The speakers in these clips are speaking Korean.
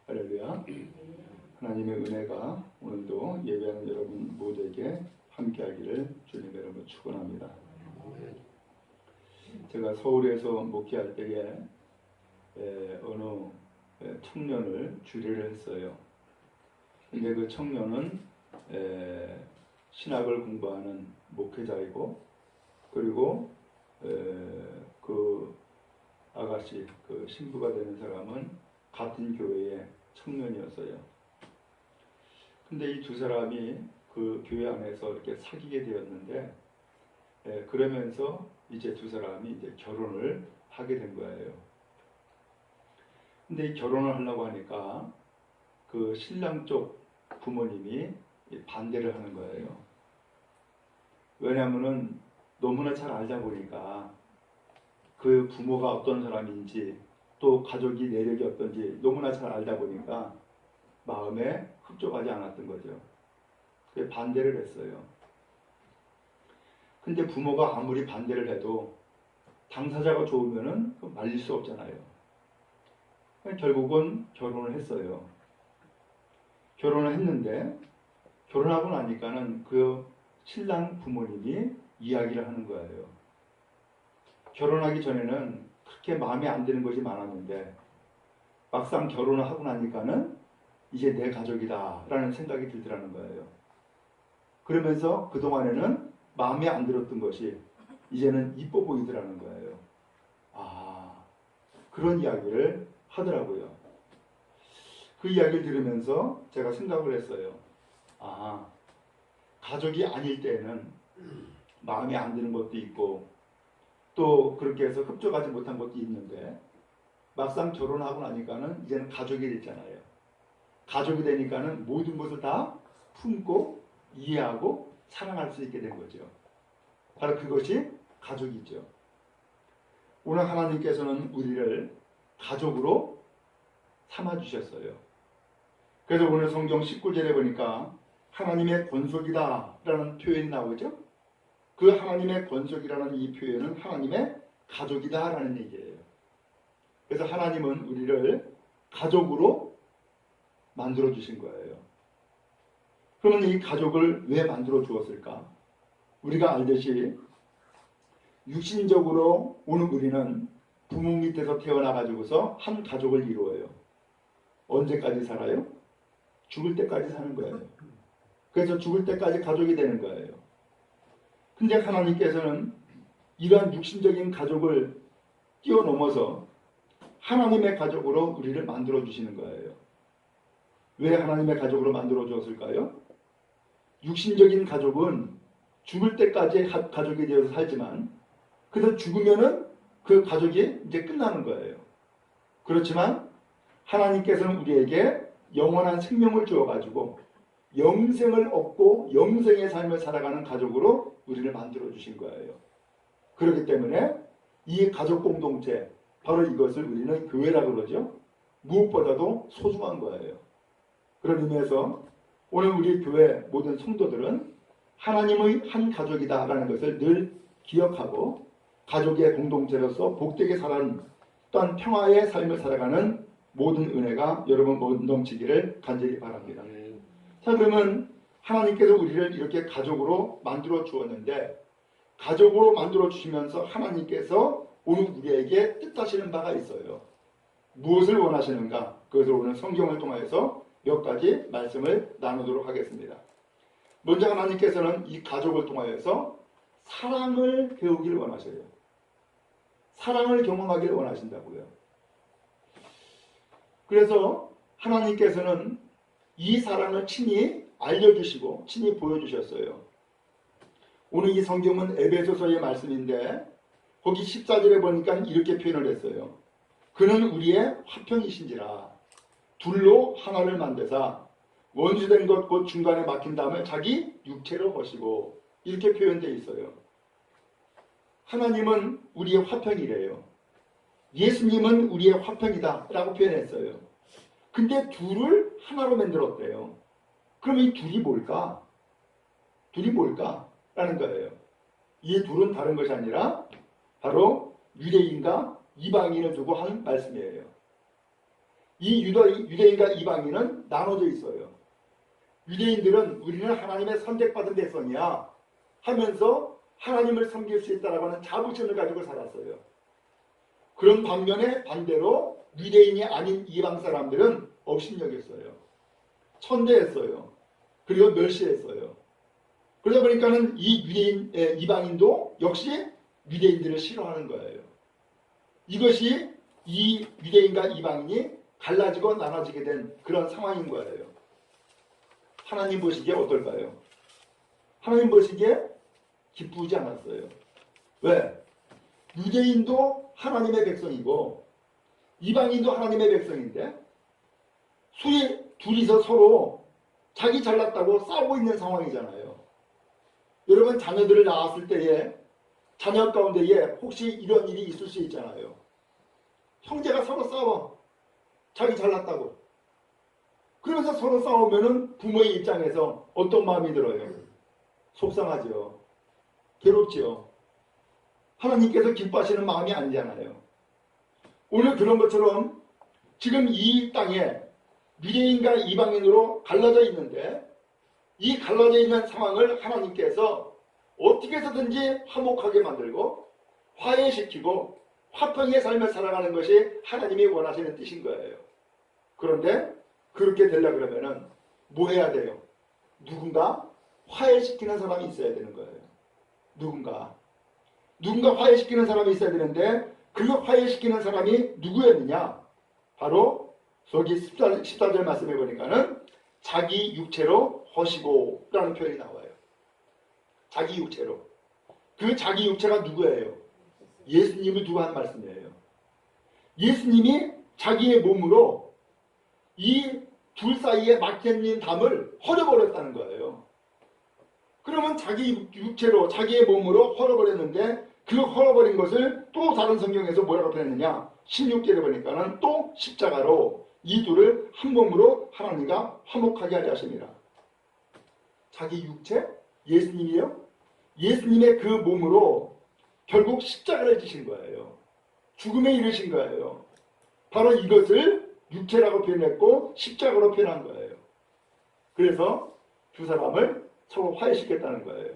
할렐루야. 하나님의 은혜가 오늘도 예배하는 여러분 모두에게 함께하기를 주님의 이름으로 축원합니다. 제가 서울에서 목회할 때에 어느 청년을 주례를 했어요. 근데 그 청년은 신학을 공부하는 목회자이고, 그리고 그 아가씨, 그 신부가 되는 사람은 같은 교회의 청년이었어요. 근데 이 두 사람이 그 교회 안에서 이렇게 사귀게 되었는데, 그러면서 이제 두 사람이 이제 결혼을 하게 된 거예요. 근데 이 결혼을 하려고 하니까 그 신랑 쪽 부모님이 반대를 하는 거예요. 왜냐하면은 너무나 잘 알다 보니까 그 부모가 어떤 사람인지 또 가족이 내력이 어떤지 너무나 잘 알다 보니까 마음에 흡족하지 않았던 거죠. 그래서 반대를 했어요. 근데 부모가 아무리 반대를 해도 당사자가 좋으면은 말릴 수 없잖아요. 결국은 결혼을 했어요. 결혼을 했는데 결혼하고 나니까는 그 신랑 부모님이 이야기를 하는 거예요. 결혼하기 전에는 그렇게 마음에 안 드는 것이 많았는데 막상 결혼을 하고 나니까는 이제 내 가족이다 라는 생각이 들더라는 거예요. 그러면서 그동안에는 마음에 안 들었던 것이 이제는 이뻐 보이더라는 거예요. 그런 이야기를 하더라고요. 그 이야기를 들으면서 제가 생각을 했어요. 가족이 아닐 때에는 마음에 안 드는 것도 있고 또 그렇게 해서 흡족하지 못한 것도 있는데 막상 결혼하고 나니까는 이제는 가족이 됐잖아요. 가족이 되니까는 모든 것을 다 품고 이해하고 사랑할 수 있게 된 거죠. 바로 그것이 가족이죠. 오늘 하나님께서는 우리를 가족으로 삼아주셨어요. 그래서 오늘 성경 19절에 보니까 하나님의 권속이다 라는 표현이 나오죠. 그 하나님의 권속이라는 이 표현은 하나님의 가족이다 라는 얘기예요. 그래서 하나님은 우리를 가족으로 만들어 주신 거예요. 그러면 이 가족을 왜 만들어 주었을까? 우리가 알듯이 육신적으로 오늘 우리는 부모 밑에서 태어나가지고서 한 가족을 이루어요. 언제까지 살아요? 죽을 때까지 사는 거예요. 그래서 죽을 때까지 가족이 되는 거예요. 근데 하나님께서는 이러한 육신적인 가족을 뛰어넘어서 하나님의 가족으로 우리를 만들어 주시는 거예요. 왜 하나님의 가족으로 만들어 주었을까요? 육신적인 가족은 죽을 때까지 가족이 되어서 살지만 그래서 죽으면은 그 가족이 이제 끝나는 거예요. 그렇지만 하나님께서는 우리에게 영원한 생명을 주어가지고 영생을 얻고 영생의 삶을 살아가는 가족으로 우리를 만들어 주신 거예요. 그렇기 때문에 이 가족 공동체, 바로 이것을 우리는 교회라고 그러죠. 무엇보다도 소중한 거예요. 그런 의미에서 오늘 우리 교회 모든 성도들은 하나님의 한 가족이다라는 것을 늘 기억하고 가족의 공동체로서 복되게 살아가는 또한 평화의 삶을 살아가는 모든 은혜가 여러분 넘치기를 간절히 바랍니다. 자, 그러면 하나님께서 우리를 이렇게 가족으로 만들어 주었는데 가족으로 만들어 주시면서 하나님께서 오늘 우리에게 뜻하시는 바가 있어요. 무엇을 원하시는가? 그것을 오늘 성경을 통해서 몇 가지 말씀을 나누도록 하겠습니다. 먼저 하나님께서는 이 가족을 통하여서 사랑을 배우기를 원하셔요. 사랑을 경험하기를 원하신다고요. 그래서 하나님께서는 이 사랑을 친히 알려주시고 친히 보여주셨어요. 오늘 이 성경은 에베소서의 말씀인데 거기 14절에 보니까 이렇게 표현을 했어요. 그는 우리의 화평이신지라 둘로 하나를 만드사 원수된 것 곧 중간에 막힌 다음에 자기 육체로 거시고 이렇게 표현되어 있어요. 하나님은 우리의 화평이래요. 예수님은 우리의 화평이다 라고 표현했어요. 근데 둘을 하나로 만들었대요. 그럼 이 둘이 뭘까? 둘이 뭘까? 라는 거예요. 이 둘은 다른 것이 아니라 바로 유대인과 이방인을 두고 한 말씀이에요. 이 유대인과 이방인은 나눠져 있어요. 유대인들은 우리는 하나님의 선택받은 백성이야 하면서 하나님을 섬길 수 있다라고 하는 자부심을 가지고 살았어요. 그런 반면에 반대로 유대인이 아닌 이방 사람들은 업신여겼어요. 천대했어요. 그리고 멸시했어요. 그러다 보니까는 이 유대인, 이방인도 역시 유대인들을 싫어하는 거예요. 이것이 이 유대인과 이방인이 갈라지고 나눠지게 된 그런 상황인 거예요. 하나님 보시기에 어떨까요? 하나님 보시기에 기쁘지 않았어요. 왜? 유대인도 하나님의 백성이고 이방인도 하나님의 백성인데 둘이서 서로 자기 잘났다고 싸우고 있는 상황이잖아요. 여러분 자녀들을 낳았을 때에 자녀 가운데에 혹시 이런 일이 있을 수 있잖아요. 형제가 서로 싸워. 자기 잘났다고. 그러면서 서로 싸우면은 부모의 입장에서 어떤 마음이 들어요? 속상하죠. 괴롭죠. 하나님께서 기뻐하시는 마음이 아니잖아요. 오늘 그런 것처럼 지금 이 땅에 유대인과 이방인으로 갈라져 있는데 이 갈라져 있는 상황을 하나님께서 어떻게 해서든지 화목하게 만들고 화해시키고 화평의 삶을 살아가는 것이 하나님이 원하시는 뜻인 거예요. 그런데 그렇게 되려고 그러면은 뭐 해야 돼요? 누군가 화해시키는 사람이 있어야 되는 거예요. 누군가 화해시키는 사람이 있어야 되는데 그 화해시키는 사람이 누구였느냐? 바로 여기 14절 말씀해 보니까는 자기 육체로 허시고 라는 표현이 나와요. 자기 육체로. 그 자기 육체가 누구예요? 예수님을 두고 한 말씀이에요. 예수님이 자기의 몸으로 이 둘 사이에 막혀있는 담을 헐어버렸다는 거예요. 그러면 자기 육체로 자기의 몸으로 헐어버렸는데 그 헐어버린 것을 또 다른 성경에서 뭐라고 표현했느냐? 16절에 보니까는 또 십자가로 이 둘을 한 몸으로 하나님과 화목하게 하려 하십니다. 자기 육체? 예수님이요? 예수님의 그 몸으로 결국 십자가를 지신 거예요. 죽음에 이르신 거예요. 바로 이것을 육체라고 표현했고 십자가로 표현한 거예요. 그래서 두 사람을 서로 화해시켰다는 거예요.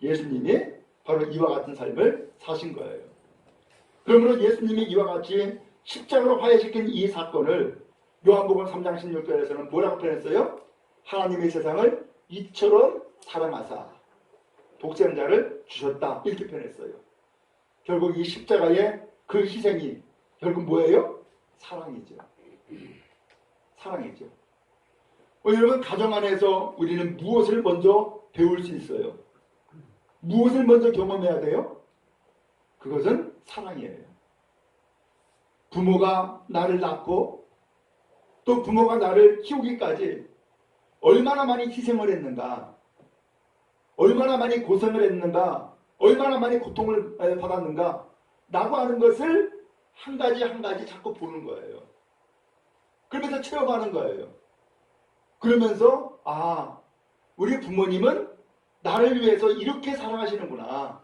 예수님이 바로 이와 같은 삶을 사신 거예요. 그러므로 예수님이 이와 같이 십자가로 화해시킨 이 사건을 요한복음 3장 16절에서는 뭐라고 표현했어요? 하나님의 세상을 이처럼 사랑하사 독생자를 주셨다 이렇게 표현했어요. 결국 이 십자가의 그 희생이 결국 뭐예요? 사랑이죠. 사랑이죠. 여러분 가정 안에서 우리는 무엇을 먼저 배울 수 있어요? 무엇을 먼저 경험해야 돼요? 그것은 사랑이에요. 부모가 나를 낳고 또 부모가 나를 키우기까지 얼마나 많이 희생을 했는가, 얼마나 많이 고생을 했는가, 얼마나 많이 고통을 받았는가 라고 하는 것을 한 가지 한 가지 자꾸 보는 거예요. 그러면서 체험하는 거예요. 그러면서 우리 부모님은 나를 위해서 이렇게 사랑하시는구나,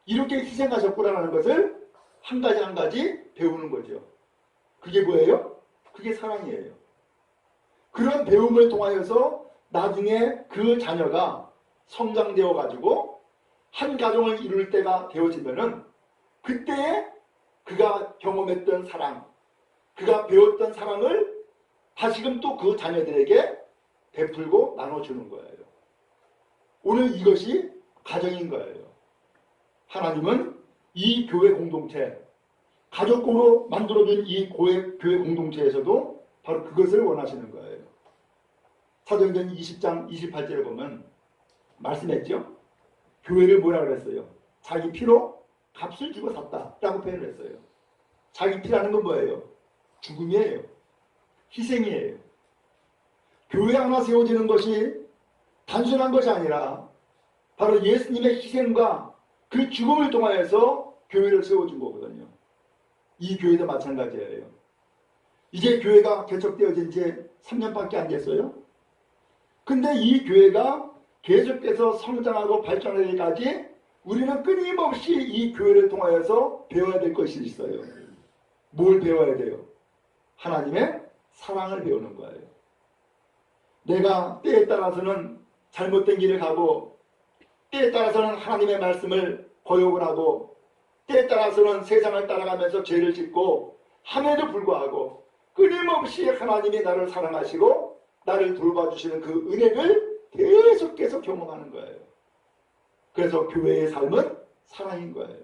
이렇게 희생하셨구나라는 것을 한 가지 한 가지 배우는 거죠. 그게 뭐예요? 그게 사랑이에요. 그런 배움을 통하여서 나중에 그 자녀가 성장되어 가지고 한 가정을 이룰 때가 되어지면은 그때에 그가 경험했던 사랑, 그가 배웠던 사랑을 다시금 또 그 자녀들에게 베풀고 나눠주는 거예요. 오늘 이것이 가정인 거예요. 하나님은 이 교회 공동체, 가족으로 만들어준 이 교회 공동체에서도 바로 그것을 원하시는 거예요. 사도행전 20장 28절에 보면 말씀했죠. 교회를 뭐라 그랬어요? 자기 피로 값을 주고 샀다라고 표현을 했어요. 자기 피라는 건 뭐예요? 죽음이에요. 희생이에요. 교회 하나 세워지는 것이 단순한 것이 아니라 바로 예수님의 희생과 그 죽음을 통하여서 교회를 세워준 거거든요. 이 교회도 마찬가지예요. 이제 교회가 개척되어진 지 3년밖에 안 됐어요. 근데 이 교회가 계속해서 성장하고 발전하기까지 우리는 끊임없이 이 교회를 통하여서 배워야 될 것이 있어요. 뭘 배워야 돼요? 하나님의 사랑을 배우는 거예요. 내가 때에 따라서는 잘못된 길을 가고, 때에 따라서는 하나님의 말씀을 거역을 하고, 때에 따라서는 세상을 따라가면서 죄를 짓고 함에도 불구하고 끊임없이 하나님이 나를 사랑하시고 나를 돌봐주시는 그 은혜를 계속 경험하는 거예요. 그래서 교회의 삶은 사랑인 거예요.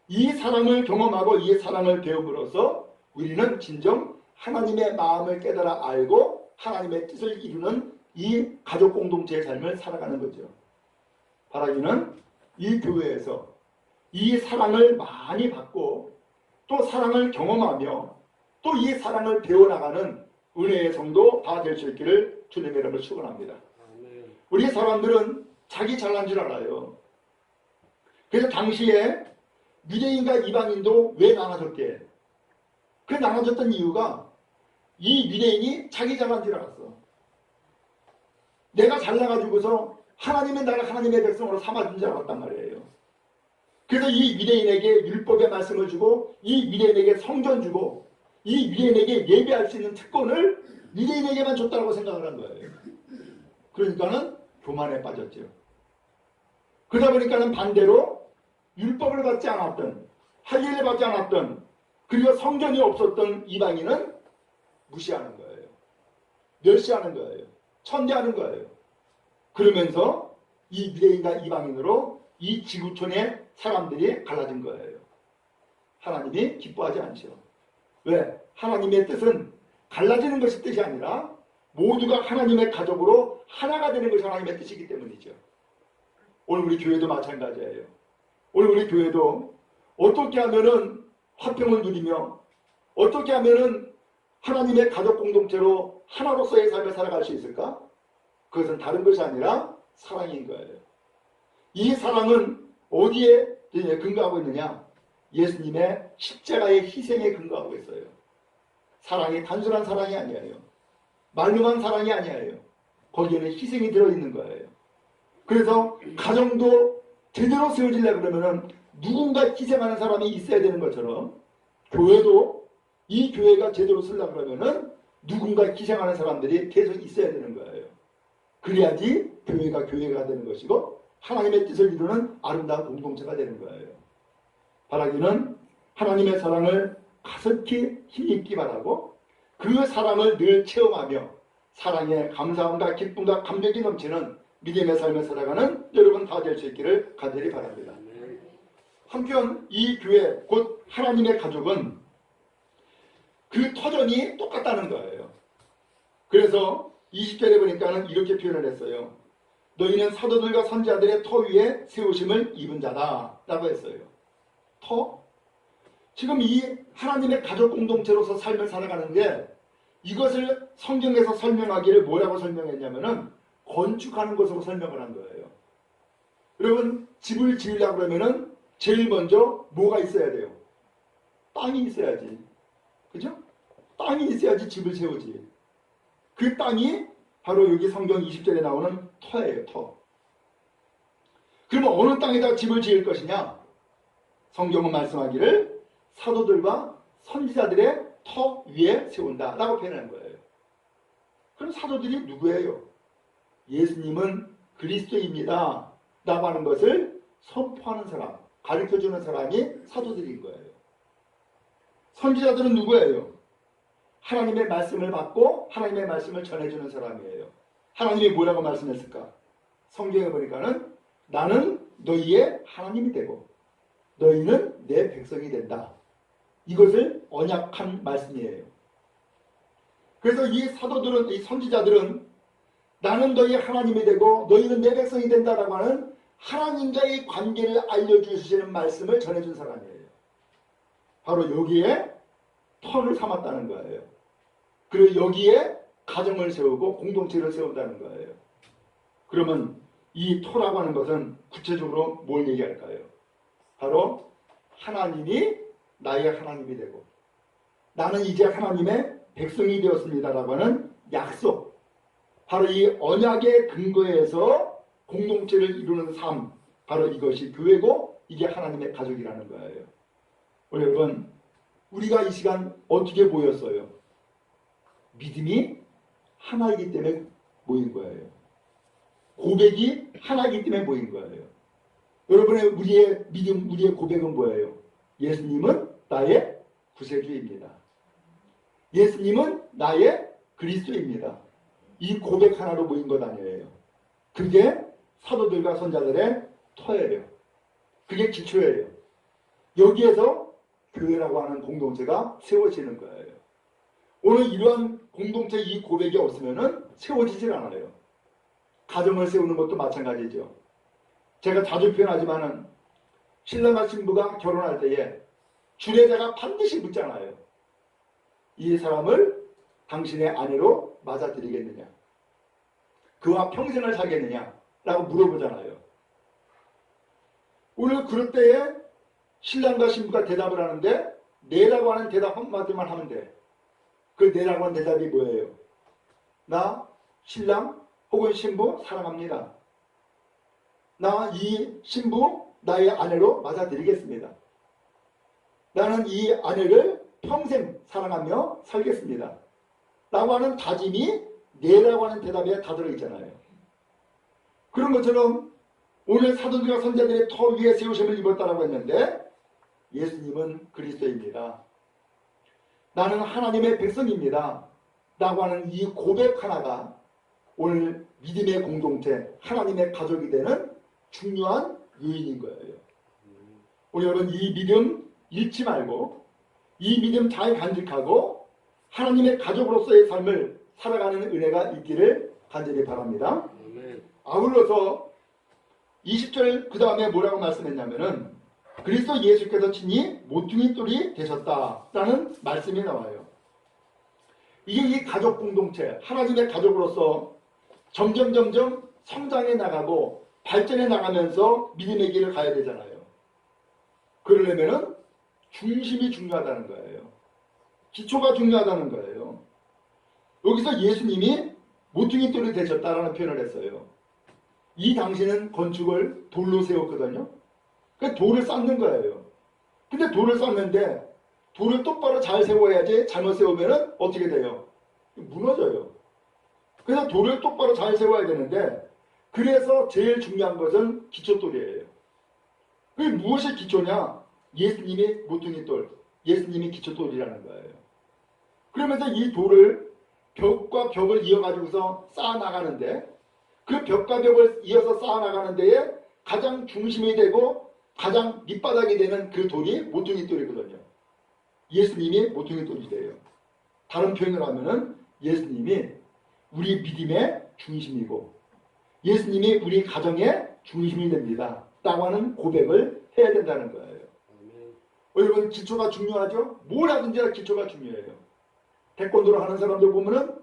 이 사랑을 경험하고 이 사랑을 배움으로써 우리는 진정 하나님의 마음을 깨달아 알고 하나님의 뜻을 이루는 이 가족 공동체의 삶을 살아가는 거죠. 바라기는 이 교회에서 이 사랑을 많이 받고 또 사랑을 경험하며 또 이 사랑을 배워나가는 은혜의 성도 다 될 수 있기를 주님의 이름으로 축원합니다. 우리 사람들은 자기 잘난 줄 알아요. 그래서 당시에 유대인과 이방인도 왜 나눠졌게? 그 나눠졌던 이유가 이 유대인이 자기 잘난 줄 알았어. 내가 잘나가지고서 하나님은 나를 하나님의 백성으로 삼아준 줄 알았단 말이에요. 그래서 이 유대인에게 율법의 말씀을 주고 이 유대인에게 성전 주고 이 유대인에게 예배할 수 있는 특권을 유대인에게만 줬다고 생각을 한 거예요. 그러니까는 교만에 빠졌죠. 그러다 보니까는 반대로 율법을 받지 않았던, 할례를 받지 않았던, 그리고 성전이 없었던 이방인은 무시하는 거예요. 멸시하는 거예요. 천대하는 거예요. 그러면서 이 유대인과 이방인으로 이 지구촌의 사람들이 갈라진 거예요. 하나님이 기뻐하지 않죠. 왜? 하나님의 뜻은 갈라지는 것이 뜻이 아니라 모두가 하나님의 가족으로 하나가 되는 것이 하나님의 뜻이기 때문이죠. 오늘 우리 교회도 마찬가지예요. 오늘 우리 교회도 어떻게 하면은 화평을 누리며 어떻게 하면은 하나님의 가족 공동체로 하나로서의 삶을 살아갈 수 있을까? 그것은 다른 것이 아니라 사랑인 거예요. 이 사랑은 어디에 근거하고 있느냐? 예수님의 십자가의 희생에 근거하고 있어요. 사랑이 단순한 사랑이 아니에요. 말로만 사랑이 아니에요. 거기에는 희생이 들어있는 거예요. 그래서 가정도 제대로 세워지려고 그러면은 누군가 희생하는 사람이 있어야 되는 것처럼 교회도 이 교회가 제대로 쓰려고 그러면은 누군가 희생하는 사람들이 계속 있어야 되는 거예요. 그래야지 교회가 되는 것이고 하나님의 뜻을 이루는 아름다운 공동체가 되는 거예요. 바라기는 하나님의 사랑을 가득히 힘입기 바라고 그 사랑을 늘 체험하며 사랑의 감사함과 기쁨과 감격이 넘치는 믿음의 삶을 살아가는 여러분 다 될 수 있기를 간절히 바랍니다. 한편 이 교회 곧 하나님의 가족은 그 터전이 똑같다는 거예요. 그래서 20절에 보니까는 이렇게 표현을 했어요. 너희는 사도들과 선지자들의 터 위에 세우심을 입은 자다 라고 했어요. 터? 지금 이 하나님의 가족 공동체로서 삶을 살아가는데 이것을 성경에서 설명하기를 뭐라고 설명했냐면은 건축하는 것으로 설명을 한 거예요. 여러분 집을 지으려고 그러면은 제일 먼저 뭐가 있어야 돼요? 땅이 있어야지. 그죠? 땅이 있어야지 집을 세우지. 그 땅이 바로 여기 성경 20절에 나오는 터예요. 터. 그러면 어느 땅에다 집을 지을 것이냐? 성경은 말씀하기를 사도들과 선지자들의 터 위에 세운다 라고 표현하는 거예요. 그럼 사도들이 누구예요? 예수님은 그리스도입니다 라고 하는 것을 선포하는 사람, 가르쳐주는 사람이 사도들인 거예요. 선지자들은 누구예요? 하나님의 말씀을 받고 하나님의 말씀을 전해주는 사람이에요. 하나님이 뭐라고 말씀했을까? 성경에 보니까는 나는 너희의 하나님이 되고 너희는 내 백성이 된다. 이것을 언약한 말씀이에요. 그래서 이 사도들은, 이 선지자들은 나는 너희 하나님이 되고 너희는 내 백성이 된다라고 하는 하나님과의 관계를 알려주시는 말씀을 전해준 사람이에요. 바로 여기에 터를 삼았다는 거예요. 그리고 여기에 가정을 세우고 공동체를 세운다는 거예요. 그러면 이 터라고 하는 것은 구체적으로 뭘 얘기할까요? 바로 하나님이 나의 하나님이 되고 나는 이제 하나님의 백성이 되었습니다라고 하는 약속, 바로 이 언약의 근거에서 공동체를 이루는 삶, 바로 이것이 교회고 이게 하나님의 가족이라는 거예요. 여러분, 우리가 이 시간 어떻게 모였어요? 믿음이 하나이기 때문에 모인 거예요. 고백이 하나이기 때문에 모인 거예요. 여러분의 우리의 믿음, 우리의 고백은 뭐예요? 예수님은 나의 구세주입니다. 예수님은 나의 그리스도입니다. 이 고백 하나로 모인 것 아니에요. 그게 사도들과 선자들의 터예요. 그게 기초예요. 여기에서 교회라고 하는 공동체가 세워지는 거예요. 오늘 이러한 공동체 이 고백이 없으면 세워지질 않아요. 가정을 세우는 것도 마찬가지죠. 제가 자주 표현하지만은 신랑과 신부가 결혼할 때에 주례자가 반드시 묻잖아요. 이 사람을 당신의 아내로 맞아들이겠느냐? 그와 평생을 살겠느냐? 라고 물어보잖아요. 오늘 그럴 때에 신랑과 신부가 대답을 하는데 네라고 하는 대답 한마디만 하면 돼. 그 네라고 하는 대답이 뭐예요? 나 신랑 혹은 신부 사랑합니다. 나 이 신부 나의 아내로 맞아들이겠습니다. 나는 이 아내를 평생 사랑하며 살겠습니다. 라고 하는 다짐이 네라고 하는 대답에 다 들어있잖아요. 그런 것처럼 오늘 사도들과 선자들의 터 위에 세우심을 입었다라고 했는데 예수님은 그리스도입니다. 나는 하나님의 백성입니다. 라고 하는 이 고백 하나가 오늘 믿음의 공동체, 하나님의 가족이 되는 중요한 요인인 거예요. 우리 여러분 이 믿음 잃지 말고 이 믿음 잘 간직하고 하나님의 가족으로서의 삶을 살아가는 은혜가 있기를 간절히 바랍니다. 아울러서 20절 그 다음에 뭐라고 말씀했냐면은 그리스도 예수께서 친히 모퉁이 돌이 되셨다라는 말씀이 나와요. 이게 이 가족 공동체, 하나님의 가족으로서 점점 성장해 나가고 발전해 나가면서 믿음의 길을 가야 되잖아요. 그러려면은 중심이 중요하다는 거예요. 기초가 중요하다는 거예요. 여기서 예수님이 모퉁이 돌이 되셨다라는 표현을 했어요. 이 당시는 건축을 돌로 세웠거든요. 그 돌을 쌓는 거예요. 근데 돌을 쌓는데 돌을 똑바로 잘 세워야지 잘못 세우면 어떻게 돼요? 무너져요. 그래서 돌을 똑바로 잘 세워야 되는데 그래서 제일 중요한 것은 기초돌이에요. 그게 무엇이 기초냐? 예수님이 모퉁이돌, 예수님이 기초돌이라는 거예요. 그러면서 이 돌을 벽과 벽을 이어가지고서 쌓아나가는데 그 벽과 벽을 이어서 쌓아나가는 데에 가장 중심이 되고 가장 밑바닥이 되는 그 돌이 모퉁이돌이거든요. 예수님이 모퉁이돌이래요. 다른 표현을 하면은 예수님이 우리 믿음의 중심이고 예수님이 우리 가정의 중심이 됩니다. 라고 하는 고백을 해야 된다는 거예요. 여러분 기초가 중요하죠? 뭘 하든지 기초가 중요해요. 태권도를 하는 사람들 보면은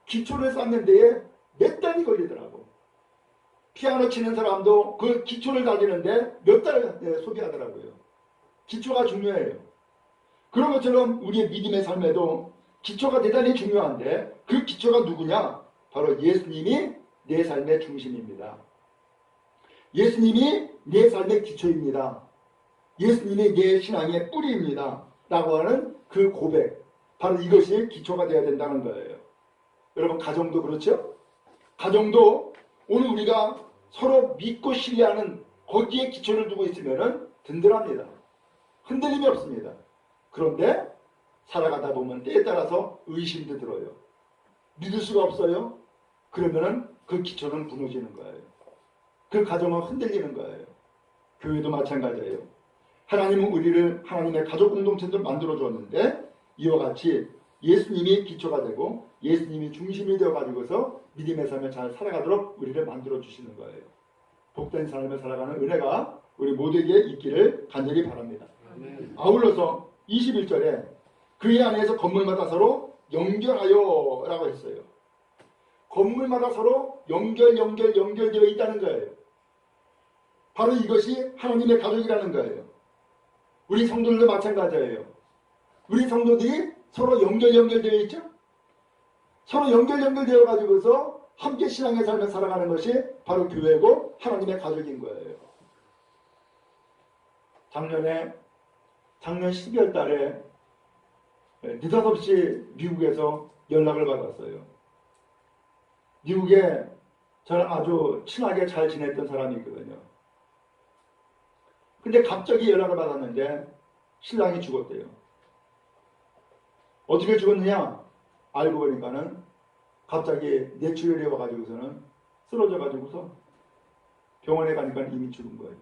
기초를 쌓는 데에 몇 달이 걸리더라고. 피아노 치는 사람도 그 기초를 다지는데 몇 달 소비하더라고요. 기초가 중요해요. 그런 것처럼 우리의 믿음의 삶에도 기초가 대단히 중요한데 그 기초가 누구냐? 바로 예수님이 내 삶의 중심입니다. 예수님이 내 삶의 기초입니다. 예수님이 내 신앙의 뿌리입니다. 라고 하는 그 고백, 바로 이것이 기초가 되어야 된다는 거예요. 여러분 가정도 그렇죠? 가정도 오늘 우리가 서로 믿고 신뢰하는 거기에 기초를 두고 있으면 든든합니다. 흔들림이 없습니다. 그런데 살아가다 보면 때에 따라서 의심도 들어요. 믿을 수가 없어요. 그러면은 그 기초는 무너지는 거예요. 그 가정은 흔들리는 거예요. 교회도 마찬가지예요. 하나님은 우리를 하나님의 가족 공동체를 만들어 줬는데 이와 같이 예수님이 기초가 되고 예수님이 중심이 되어가지고서 믿음의 삶을 잘 살아가도록 우리를 만들어 주시는 거예요. 복된 삶을 살아가는 은혜가 우리 모두에게 있기를 간절히 바랍니다. 아울러서 21절에 그의 안에서 건물마다 서로 연결하여 라고 했어요. 건물마다 서로 연결되어 있다는 거예요. 바로 이것이 하나님의 가족이라는 거예요. 우리 성도들도 마찬가지예요. 우리 성도들이 서로 연결되어 있죠? 서로 연결되어 가지고서 함께 신앙의 삶을 살아가는 것이 바로 교회고 하나님의 가족인 거예요. 작년 12월 달에 느닷없이 미국에서 연락을 받았어요. 미국에 저랑 아주 친하게 잘 지냈던 사람이 있거든요. 근데 갑자기 연락을 받았는데 신랑이 죽었대요. 어떻게 죽었느냐? 알고 보니까는 갑자기 뇌출혈이 와가지고서는 쓰러져가지고서 병원에 가니까 이미 죽은 거예요.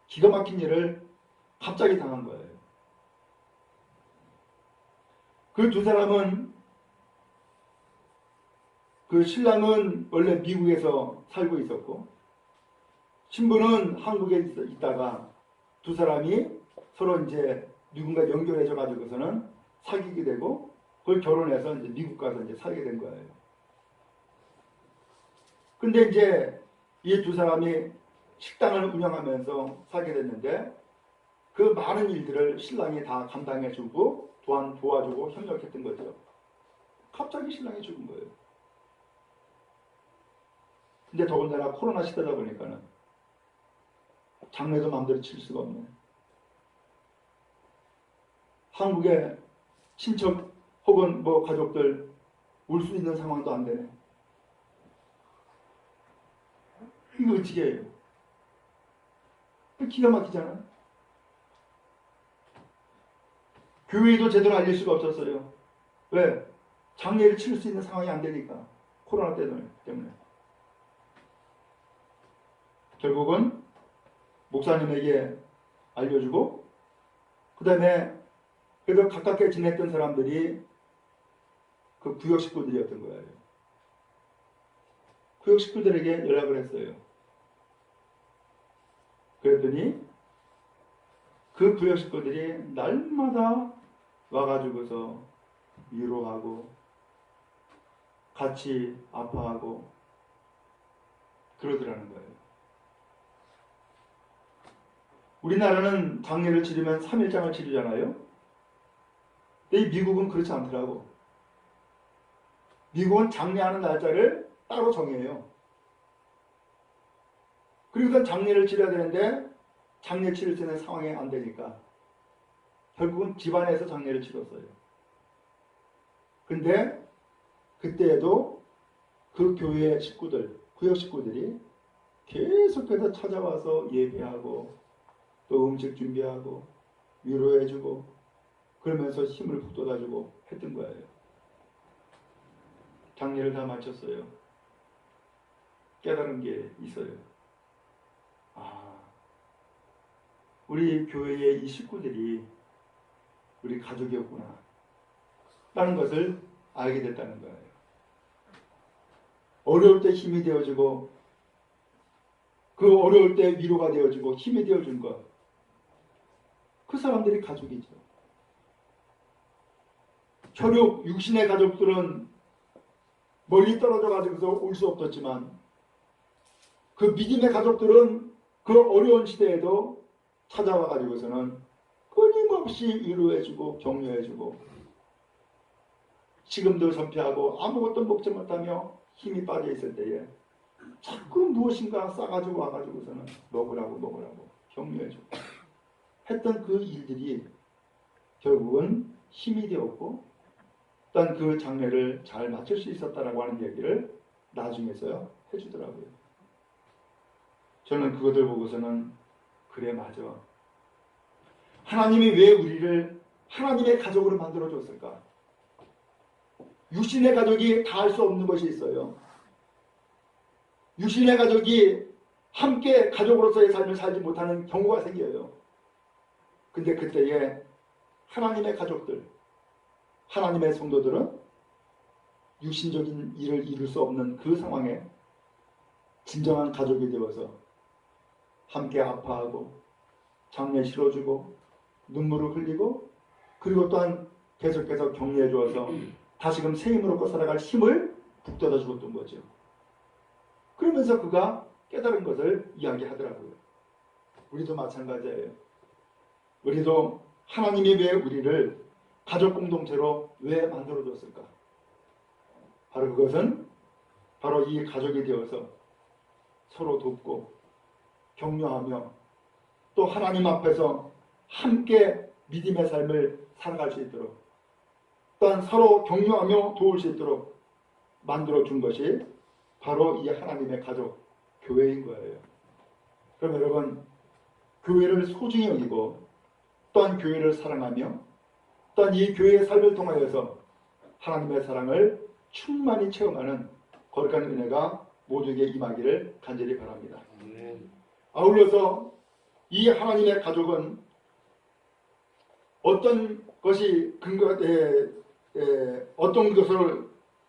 기가 막힌 일을 갑자기 당한 거예요. 그 두 사람은, 그 신랑은 원래 미국에서 살고 있었고 신부는 한국에 있다가 두 사람이 서로 이제 누군가 연결해줘 가지고서는 사귀게 되고 그걸 결혼해서 이제 미국 가서 이제 살게 된 거예요. 근데 이제 이 두 사람이 식당을 운영하면서 살게 됐는데 그 많은 일들을 신랑이 다 감당해주고 또한 도와주고 협력했던 거죠. 갑자기 신랑이 죽은 거예요. 근데 더군다나 코로나 시대다 보니까는 장례도 마음대로 칠 수가 없네. 한국에 친척 혹은 뭐 가족들 올 수 있는 상황도 안 되네. 이거 어떻게 해요? 기가 막히잖아. 교회도 제대로 알릴 수가 없었어요. 왜? 장례를 치를 수 있는 상황이 안 되니까. 코로나 때문에. 결국은 목사님에게 알려주고 그 다음에 그래도 가깝게 지냈던 사람들이 그 구역 식구들이었던 거예요. 구역 식구들에게 연락을 했어요. 그랬더니 그 구역 식구들이 날마다 와가지고서 위로하고 같이 아파하고 그러더라는 거예요. 우리나라는 장례를 치르면 3일장을 치르잖아요. 근데 미국은 그렇지 않더라고. 미국은 장례하는 날짜를 따로 정해요. 그리고 장례를 치러야 되는데 장례 치를 수 있는 상황이 안 되니까 결국은 집안에서 장례를 치렀어요. 근데 그때에도 그 교회 식구들, 구역 식구들이 계속해서 찾아와서 예배하고 또 음식 준비하고 위로해주고 그러면서 힘을 북돋아주고 했던 거예요. 장례를 다 마쳤어요. 깨달은 게 있어요. 우리 교회의 이 식구들이 우리 가족이었구나 라는 것을 알게 됐다는 거예요. 어려울 때 힘이 되어주고 그 어려울 때 위로가 되어주고 힘이 되어준 것, 그 사람들이 가족이죠. 혈육, 육신의 가족들은 멀리 떨어져 가지고서 올 수 없었지만 그 믿음의 가족들은 그 어려운 시대에도 찾아와 가지고서는 끊임없이 위로해주고 격려해주고 지금도 전폐하고 아무것도 먹지 못하며 힘이 빠져 있을 때에 자꾸 무엇인가 싸가지고 와가지고서는 먹으라고 격려해주고 했던 그 일들이 결국은 힘이 되었고 일단 그 장례를 잘 마칠 수 있었다라고 하는 얘기를 나중에서야 해주더라고요. 저는 그것을 보고서는 그래 맞아. 하나님이 왜 우리를 하나님의 가족으로 만들어줬을까? 육신의 가족이 다 할 수 없는 것이 있어요. 육신의 가족이 함께 가족으로서의 삶을 살지 못하는 경우가 생겨요. 근데 그때에 하나님의 가족들, 하나님의 성도들은 육신적인 일을 이룰 수 없는 그 상황에 진정한 가족이 되어서 함께 아파하고 장례 치러주고 눈물을 흘리고 그리고 또한 계속해서 격려해 주어서 다시금 새 힘으로 걷고 살아갈 힘을 북돋아 주었던 거죠. 그러면서 그가 깨달은 것을 이야기하더라고요. 우리도 마찬가지예요. 우리도 하나님이 왜 우리를 가족 공동체로 왜 만들어줬을까? 바로 그것은 바로 이 가족이 되어서 서로 돕고 격려하며 또 하나님 앞에서 함께 믿음의 삶을 살아갈 수 있도록 또한 서로 격려하며 도울 수 있도록 만들어 준 것이 바로 이 하나님의 가족, 교회인 거예요. 그럼 여러분, 교회를 소중히 여기고 또한 교회를 사랑하며 또한 이 교회의 삶을 통하여서 하나님의 사랑을 충만히 체험하는 거룩한 은혜가 모두에게 임하기를 간절히 바랍니다. 아울러서 이 하나님의 가족은 어떤 것이 어떤 것을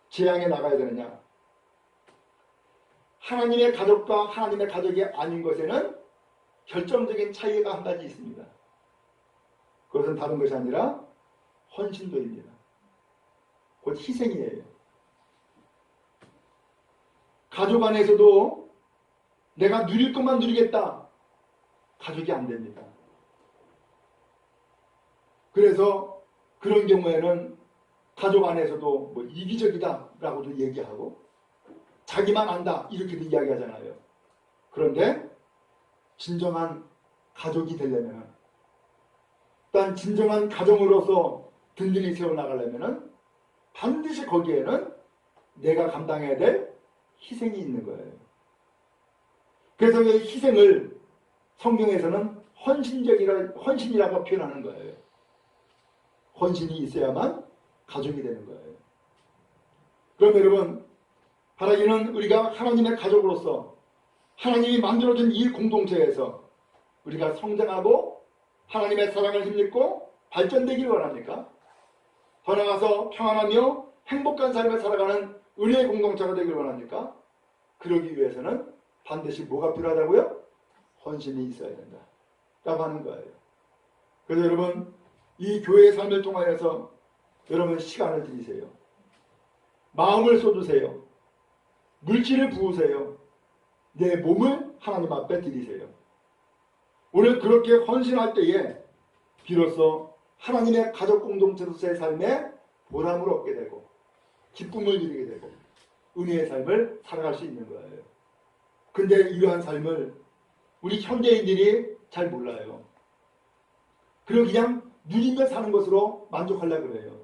지향해 나가야 되느냐? 하나님의 가족과 하나님의 가족이 아닌 것에는 결정적인 차이가 한 가지 있습니다. 그것은 다른 것이 아니라 헌신도입니다. 곧 희생이에요. 가족 안에서도 내가 누릴 것만 누리겠다. 가족이 안 됩니다. 그래서 그런 경우에는 가족 안에서도 뭐 이기적이다 라고도 얘기하고 자기만 안다 이렇게도 이야기하잖아요. 그런데 진정한 가족이 되려면 또한 진정한 가정으로서 든든히 세워나가려면 반드시 거기에는 내가 감당해야 될 희생이 있는 거예요. 그래서 이 희생을 성경에서는 헌신이라고 표현하는 거예요. 헌신이 있어야만 가족이 되는 거예요. 그럼 여러분, 바라기는 우리가 하나님의 가족으로서 하나님이 만들어준 이 공동체에서 우리가 성장하고 하나님의 사랑을 힘입고 발전되길 원합니까? 더 나아가서 평안하며 행복한 삶을 살아가는 은혜의 공동체가 되길 원합니까? 그러기 위해서는 반드시 뭐가 필요하다고요? 헌신이 있어야 된다 라고 하는 거예요. 그래서 여러분, 이 교회의 삶을 통하여서 여러분 시간을 들이세요. 마음을 쏟으세요. 물질을 부으세요. 내 몸을 하나님 앞에 드리세요. 오늘 그렇게 헌신할 때에 비로소 하나님의 가족 공동체로서의 삶에 보람을 얻게 되고 기쁨을 누리게 되고 은혜의 삶을 살아갈 수 있는 거예요. 근데 이러한 삶을 우리 현대인들이 잘 몰라요. 그리고 그냥 누리며 사는 것으로 만족하려고 그래요.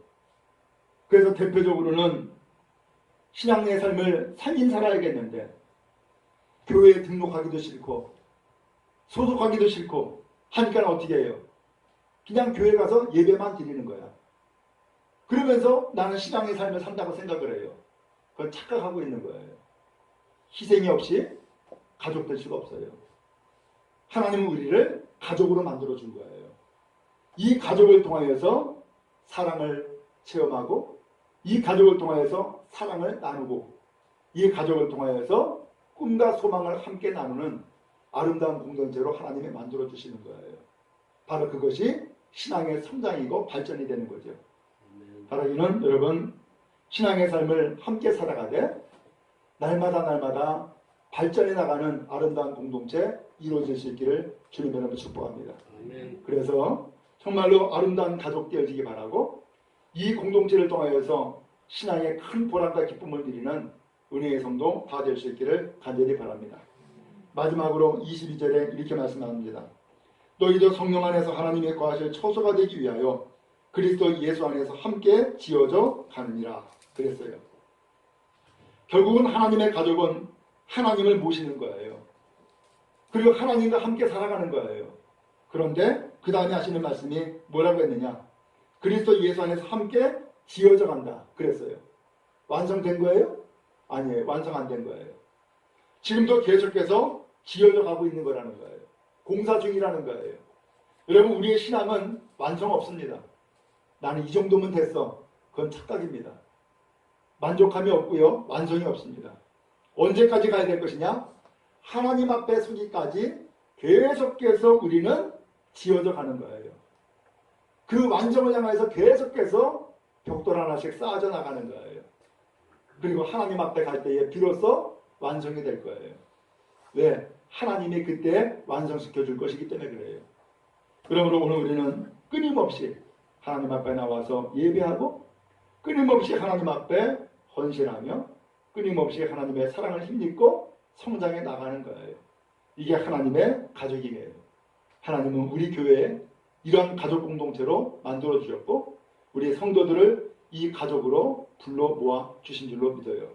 그래서 대표적으로는 신앙의 삶을 살긴 살아야겠는데 교회에 등록하기도 싫고 소속하기도 싫고 하니까 어떻게 해요? 그냥 교회 가서 예배만 드리는 거야. 그러면서 나는 신앙의 삶을 산다고 생각을 해요. 그건 착각하고 있는 거예요. 희생이 없이 가족 될 수가 없어요. 하나님은 우리를 가족으로 만들어준 거예요. 이 가족을 통하여서 사랑을 체험하고 이 가족을 통하여서 사랑을 나누고 이 가족을 통하여서 꿈과 소망을 함께 나누는 아름다운 공동체로 하나님이 만들어주시는 거예요. 바로 그것이 신앙의 성장이고 발전이 되는 거죠. 바라기는 여러분 신앙의 삶을 함께 살아가되 날마다 발전해 나가는 아름다운 공동체 이루어질 수 있기를 주님의 이름으로 축복합니다. 그래서 정말로 아름다운 가족 되어지기 바라고 이 공동체를 통하여서 신앙의 큰 보람과 기쁨을 누리는 은혜의 성도 다 될 수 있기를 간절히 바랍니다. 마지막으로 22절에 이렇게 말씀합니다. 너희도 성령 안에서 하나님의 거하실 처소가 되기 위하여 그리스도 예수 안에서 함께 지어져 가느니라 그랬어요. 결국은 하나님의 가족은 하나님을 모시는 거예요. 그리고 하나님과 함께 살아가는 거예요. 그런데 그 다음에 하시는 말씀이 뭐라고 했느냐? 그리스도 예수 안에서 함께 지어져 간다 그랬어요. 완성된 거예요? 아니에요. 완성 안 된 거예요. 지금도 계속해서 지어져 가고 있는 거라는 거예요. 공사 중이라는 거예요. 여러분 우리의 신앙은 완성 없습니다. 나는 이 정도면 됐어. 그건 착각입니다. 만족함이 없고요. 완성이 없습니다. 언제까지 가야 될 것이냐? 하나님 앞에 서기까지 계속해서 우리는 지어져 가는 거예요. 그 완성을 향해서 계속해서 벽돌 하나씩 쌓아져 나가는 거예요. 그리고 하나님 앞에 갈 때에 비로소 완성이 될 거예요. 왜? 하나님이 그때 완성시켜 줄 것이기 때문에 그래요. 그러므로 오늘 우리는 끊임없이 하나님 앞에 나와서 예배하고 끊임없이 하나님 앞에 헌신하며 끊임없이 하나님의 사랑을 힘입고 성장해 나가는 거예요. 이게 하나님의 가족이에요. 하나님은 우리 교회에 이런 가족 공동체로 만들어 주셨고 우리 성도들을 이 가족으로 불러 모아 주신 줄로 믿어요.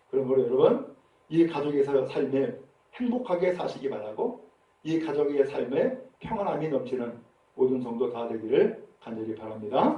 그러므로 여러분 이 가족의 삶에 행복하게 사시기 바라고 이 가족의 삶에 평안함이 넘치는 모든 성도 다 되기를 간절히 바랍니다.